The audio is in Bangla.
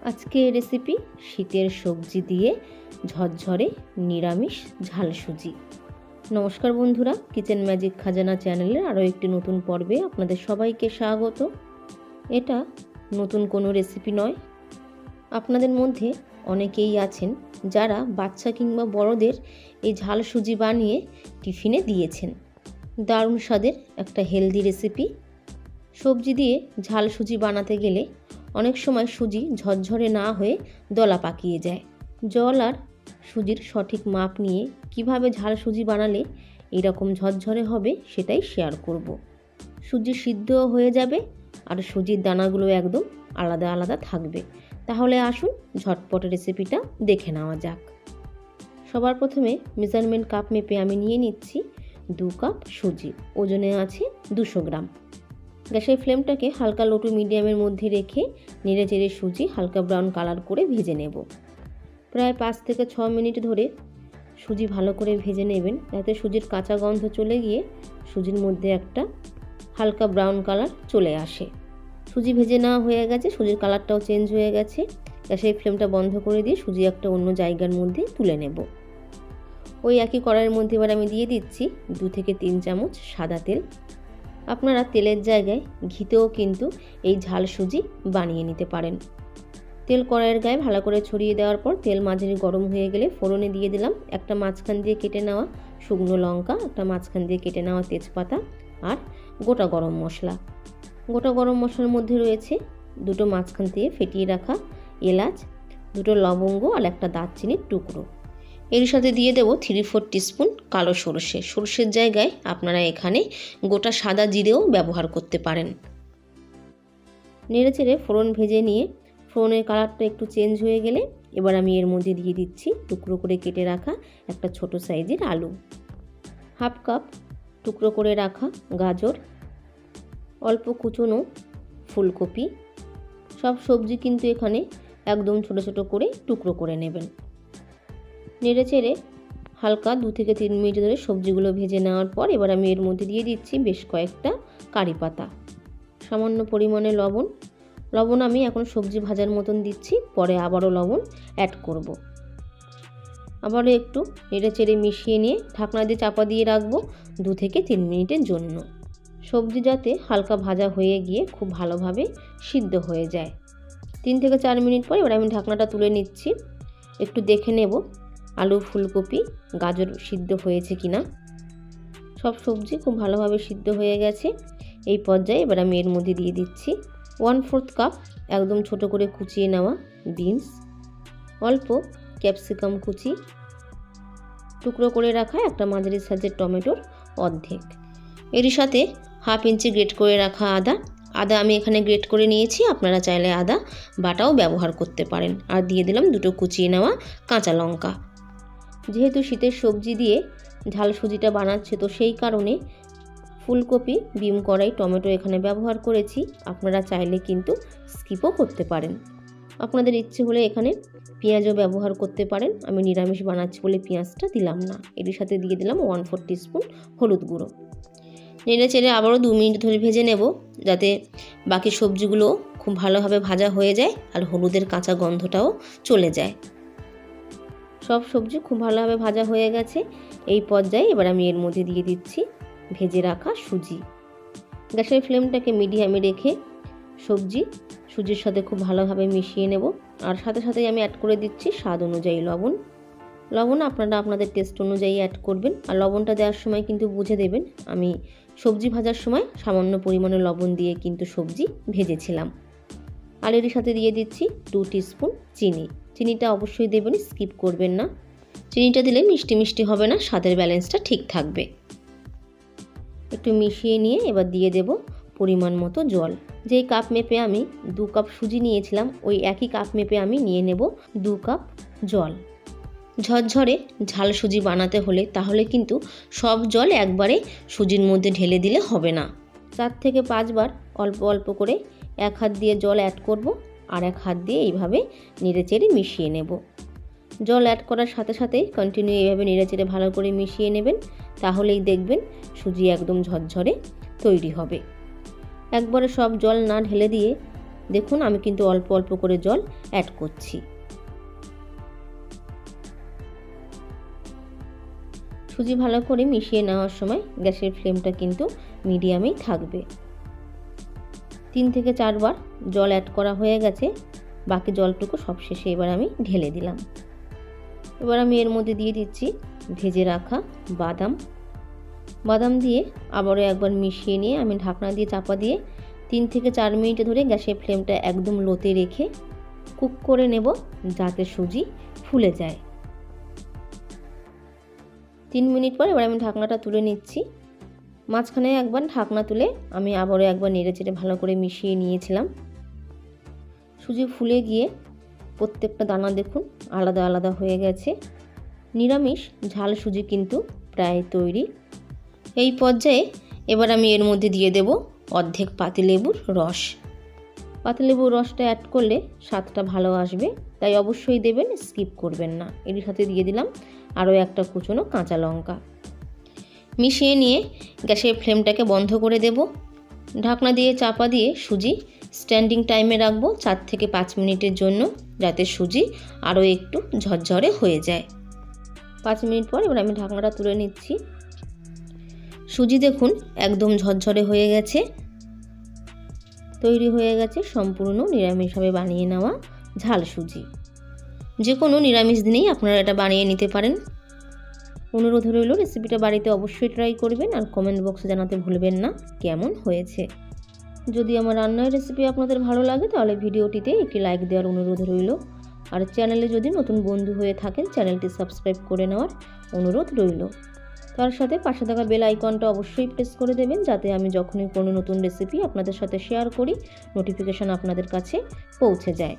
আজকে রেসিপি শীতের সবজি দিয়ে ঝরঝরে নিরামিষ ঝাল সুজি। নমস্কার বন্ধুরা, কিচেন ম্যাজিক খাজানা চ্যানেলের আরও একটি নতুন পর্বে আপনাদের সবাইকে স্বাগত। এটা নতুন কোনো রেসিপি নয়। আপনাদের মধ্যে অনেকেই আছেন যারা বাচ্চা কিংবা বড়দের এই ঝাল সুজি বানিয়ে টিফিনে দিয়েছেন। দারুণ স্বাদের একটা হেলদি রেসিপি। সবজি দিয়ে ঝাল সুজি বানাতে গেলে অনেক সময় সুজি ঝরঝরে না হয়ে দলা পাকিয়ে যায়। জল আর সুজির সঠিক মাপ নিয়ে কিভাবে ঝাল সুজি বানালে এরকম ঝরঝরে হবে সেটাই শেয়ার করব। সুজি সিদ্ধও হয়ে যাবে আর সুজির দানাগুলো একদম আলাদা আলাদা থাকবে। তাহলে আসুন ঝটপট রেসিপিটা দেখে নেওয়া যাক। সবার প্রথমে মেজারমেন্ট কাপ মেপে আমি নিয়ে নিচ্ছি 2 কাপ সুজি, ওজনে আছে 200 গ্রাম। গ্যাসের ফ্লেমটাকে হালকা লো টু মিডিয়ামের মধ্যে রেখে নেড়ে চেড়ে সুজি হালকা ব্রাউন কালার করে ভেজে নেব। প্রায় 5 থেকে 6 মিনিট ধরে সুজি ভালো করে ভেজে নেবেন, যাতে সুজির কাঁচা গন্ধ চলে গিয়ে সুজির মধ্যে একটা হালকা ব্রাউন কালার চলে আসে। সুজি ভেজে নেওয়া হয়ে গেছে, সুজির কালারটাও চেঞ্জ হয়ে গেছে। গ্যাসের ফ্লেমটা বন্ধ করে দিয়ে সুজি একটা অন্য জায়গার মধ্যে তুলে নেব। ওই একই কড়াইয়ের মধ্যে এবার আমি দিয়ে দিচ্ছি 2 থেকে 3 চামচ সাদা তেল। আপনারা তেলের জায়গায় ঘিতেও কিন্তু এই ঝাল সুজি বানিয়ে নিতে পারেন। তেল কড়াইয়ের গায়ে ভালো করে ছড়িয়ে দেওয়ার পর তেল মাঝারি গরম হয়ে গেলে ফোড়নে দিয়ে দিলাম একটা মাঝখান দিয়ে কেটে নেওয়া শুকনো লঙ্কা, একটা মাঝখান দিয়ে কেটে নেওয়া তেজপাতা আর গোটা গরম মশলা। গোটা গরম মশলার মধ্যে রয়েছে 2টো মাঝখান দিয়ে ফেটিয়ে রাখা এলাচ, 2টো লবঙ্গ আর একটা দারচিনির টুকরো। এর সাথে দিয়ে দেবো 3-4 টিস্পুন কালো সরষে। সরষের জায়গায় আপনারা এখানে গোটা সাদা জিরেও ব্যবহার করতে পারেন। নেড়েচেড়ে ফোড়ন ভেজে নিয়ে ফোড়নের কালারটা একটু চেঞ্জ হয়ে গেলে এবার আমি এর মধ্যে দিয়ে দিচ্ছি টুকরো করে কেটে রাখা একটা ছোট সাইজের আলু, 1/2 কাপ টুকরো করে রাখা গাজর, অল্প কুচনো ফুলকপি। সব সবজি কিন্তু এখানে একদম ছোট ছোট করে টুকরো করে নেবেন। নেড়েচেড়ে হালকা 2 থেকে 3 মিনিট ধরে সবজিগুলো ভেজে নেওয়ার পর এবার আমি এর মধ্যে দিয়ে দিচ্ছি বেশ কয়েকটা কারি পাতা, সামান্য পরিমাণে লবণ আমি এখন সবজি ভাজার মতন দিচ্ছি, পরে আবারও লবণ অ্যাড করব। আবারও একটু নেড়েচেড়ে মিশিয়ে নিয়ে ঢাকনা দিয়ে চাপা দিয়ে রাখবো 2 থেকে 3 মিনিটের জন্য। সবজি যাতে হালকা ভাজা হয়ে গিয়ে খুব ভালোভাবে সিদ্ধ হয়ে যায়। 3 থেকে 4 মিনিট পর এবার আমি ঢাকনাটা তুলে নিচ্ছি, একটু দেখে নেব আলু, ফুলকপি, গাজর সিদ্ধ হয়েছে কিনা। সব সবজি খুব ভালোভাবে সিদ্ধ হয়ে গেছে। এই পর্যায়ে এবার আমি এর মধ্যে দিয়ে দিচ্ছি 1/4 কাপ একদম ছোট করে কুচিয়ে নেওয়া বিনস, অল্প ক্যাপসিকাম কুচি, টুকরো করে রাখা একটা মাঝারি সাইজের টমেটোর অর্ধেক। এর সাথে 1/2 ইঞ্চি গ্রেট করে রাখা আদা আমি এখানে গ্রেট করে নিয়েছি, আপনারা চাইলে আদা বাটাও ব্যবহার করতে পারেন। আর দিয়ে দিলাম 2টো কুচিয়ে নেওয়া কাঁচা লঙ্কা। যেহেতু শীতের সবজি দিয়ে ঝাল সুজিটা বানাচ্ছে, তো সেই কারণে ফুলকপি, বিম কড়াই, টমেটো এখানে ব্যবহার করেছি। আপনারা চাইলে কিন্তু স্কিপও করতে পারেন। আপনাদের ইচ্ছে হলে এখানে পেঁয়াজও ব্যবহার করতে পারেন। আমি নিরামিষ বানাচ্ছি বলে পেঁয়াজটা দিলাম না। এর সাথে দিয়ে দিলাম 1/4 টিস্পুন হলুদ গুঁড়ো। নেড়ে চেড়ে আবারও 2 মিনিট ধরে ভেজে নেব, যাতে বাকি সবজিগুলো খুব ভালোভাবে ভাজা হয়ে যায় আর হলুদের কাঁচা গন্ধটাও চলে যায়। সব সবজি খুব ভালোভাবে ভাজা হয়ে গেছে। এই পর্যায়ে এবার আমি এর মধ্যে দিয়ে দিচ্ছি ভেজে রাখা সুজি। গ্যাসের ফ্লেমটাকে মিডিয়ামে রেখে সুজির সাথে খুব ভালোভাবে মিশিয়ে নেব। আর সাথে সাথেই আমি অ্যাড করে দিচ্ছি স্বাদ অনুযায়ী লবণ আপনারা আপনাদের টেস্ট অনুযায়ী অ্যাড করবেন। আর লবণটা দেওয়ার সময় কিন্তু বুঝে দেবেন, আমি সবজি ভাজার সময় সামান্য পরিমাণে লবণ দিয়ে কিন্তু সবজি ভেজেছিলাম। আর এর সাথে দিয়ে দিচ্ছি 2 টিস্পুন চিনি। চিনিটা অবশ্যই দেবেন, স্কিপ করবেন না। চিনিটা দিলে মিষ্টি মিষ্টি হবে না, স্বাদের ব্যালেন্সটা ঠিক থাকবে। একটু মিশিয়ে নিয়ে এবার দিয়ে দেব পরিমাণ মতো জল। যেই কাপ মেপে আমি 2 কাপ সুজি নিয়েছিলাম, ওই একই কাপ মেপে আমি নিয়ে নেব 2 কাপ জল। ঝরঝরে ঝাল সুজি বানাতে হলে তাহলে কিন্তু সব জল একবারে সুজির মধ্যে ঢেলে দিলে হবে না। 4 থেকে 5 বার অল্প অল্প করে 1 হাত দিয়ে জল অ্যাড করব, আর 1 হাত দিয়ে এইভাবে নেড়েচেড়ে মিশিয়ে নেব। জল অ্যাড করার সাথে সাথেই কন্টিনিউ এইভাবে নেড়েচেড়ে ভালো করে মিশিয়ে নেবেন, তাহলেই দেখবেন সুজি একদম ঝরঝরে তৈরি হবে। একবারে সব জল না ঢেলে দিয়ে দেখুন আমি কিন্তু অল্প অল্প করে জল অ্যাড করছি। সুজি ভালো করে মিশিয়ে নেওয়ার সময় গ্যাসের ফ্লেমটা কিন্তু মিডিয়ামেই থাকবে। 3 থেকে 4 বার জল অ্যাড করা হয়ে গেছে, বাকি জলটুকু সবশেষে এবার আমি ঢেলে দিলাম। এবার আমি এর মধ্যে দিয়ে দিচ্ছি ভেজে রাখা বাদাম দিয়ে আবারও একবার মিশিয়ে নিয়ে আমি ঢাকনা দিয়ে চাপা দিয়ে 3 থেকে 4 মিনিট ধরে গ্যাসের ফ্লেমটা একদম লোতে রেখে কুক করে নেব, যাতে সুজি ফুলে যায়। 3 মিনিট পর এবার আমি ঢাকনাটা তুলে নিচ্ছি। মাঝখানে একবার ঢাকনা তুলে আমি আবারও একবার নেড়েচেড়ে ভালো করে মিশিয়ে নিয়েছিলাম। সুজি ফুলে গিয়ে প্রত্যেকটা দানা দেখুন আলাদা আলাদা হয়ে গেছে। নিরামিষ ঝাল সুজি কিন্তু প্রায় তৈরি। এই পর্যায়ে এবার আমি এর মধ্যে দিয়ে দেব অর্ধেক পাতিলেবুর রস। পাতিলেবুর রসটা অ্যাড করলে স্বাদটা ভালো আসবে, তাই অবশ্যই দেবেন, স্কিপ করবেন না। এর সাথে দিয়ে দিলাম আরও একটা কুচনো কাঁচা লঙ্কা। মিশিয়ে নিয়ে গ্যাসের ফ্লেমটাকে বন্ধ করে দেব। ঢাকনা দিয়ে চাপা দিয়ে সুজি স্ট্যান্ডিং টাইমে রাখবো 4 থেকে 5 মিনিটের জন্য, যাতে সুজি আরও একটু ঝরঝরে হয়ে যায়। 5 মিনিট পর এবার আমি ঢাকনাটা তুলে নিচ্ছি। সুজি দেখুন একদম ঝরঝরে হয়ে গেছে। তৈরি হয়ে গেছে সম্পূর্ণ নিরামিষভাবে বানিয়ে নেওয়া ঝাল সুজি। যে কোনো নিরামিষ দিনেই আপনারা এটা বানিয়ে নিতে পারেন। অনুরোধ রইল রেসিপিটা বাড়িতে অবশ্যই ট্রাই করবেন আর কমেন্ট বক্সে জানাতে ভুলবেন না কেমন হয়েছে। যদি আমার রান্নার রেসিপি আপনাদের ভালো লাগে তাহলে ভিডিওটিতে একটি লাইক দেওয়ার অনুরোধ রইল। আর চ্যানেলে যদি নতুন বন্ধু হয়ে থাকেন চ্যানেলটি সাবস্ক্রাইব করে নেওয়ার অনুরোধ রইল। তার সাথে পাশে থাকা বেল আইকনটা অবশ্যই প্রেস করে দেবেন, যাতে আমি যখনই কোনো নতুন রেসিপি আপনাদের সাথে শেয়ার করি নোটিফিকেশান আপনাদের কাছে পৌঁছে যায়।